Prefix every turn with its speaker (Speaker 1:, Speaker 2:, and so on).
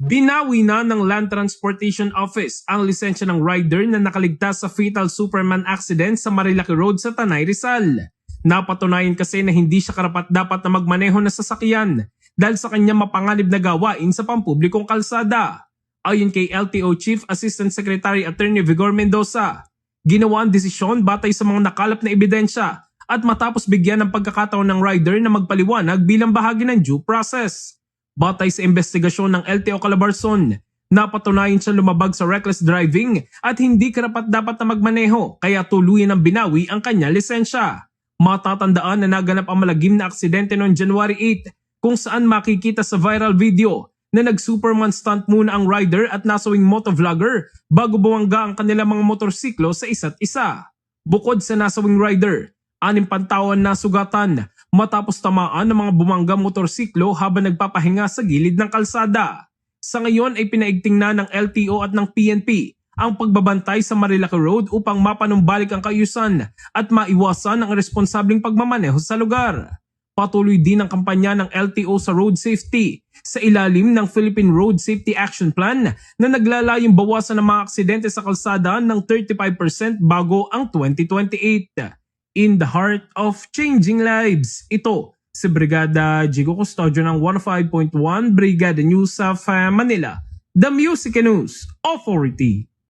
Speaker 1: Binawi na ng Land Transportation Office ang lisensya ng rider na nakaligtas sa fatal Superman accident sa Marilaki Road sa Tanay, Rizal. Napatunayan kasi na hindi siya karapat-dapat na magmaneho ng sasakyan dahil sa kanya mapanganib na gawain sa pampublikong kalsada. Ayon kay LTO Chief Assistant Secretary Attorney Vigor Mendoza, ginawa ang desisyon batay sa mga nakalap na ebidensya at matapos bigyan ng pagkakataon ng rider na magpaliwanag bilang bahagi ng due process. Batay sa investigasyon ng LTO Calabarzon, napatunayan siya lumabag sa reckless driving at hindi karapat-dapat na magmaneho kaya tuluyan ng binawi ang kanya lisensya. Matatandaan na naganap ang malagim na aksidente noong January 8 kung saan makikita sa viral video na nag-Superman stunt muna ang rider at nasawing motovlogger bago bumangga ang kanilang mga motorsiklo sa isa't isa. Bukod sa nasawing rider, 6 pantawan na sugatan matapos tamaan ng mga bumangga motorsiklo habang nagpapahinga sa gilid ng kalsada. Sa ngayon ay pinaigting na ng LTO at ng PNP ang pagbabantay sa Marilaki Road upang mapanumbalik ang kaayusan at maiwasan ang responsabling pagmamaneho sa lugar. Patuloy din ang kampanya ng LTO sa road safety sa ilalim ng Philippine Road Safety Action Plan na naglalayong bawasan ng mga aksidente sa kalsada ng 35% bago ang 2028. In the heart of changing lives, ito si Brigada Jigo Custodio ng 105.1 Brigada News of Manila, the Music News Authority.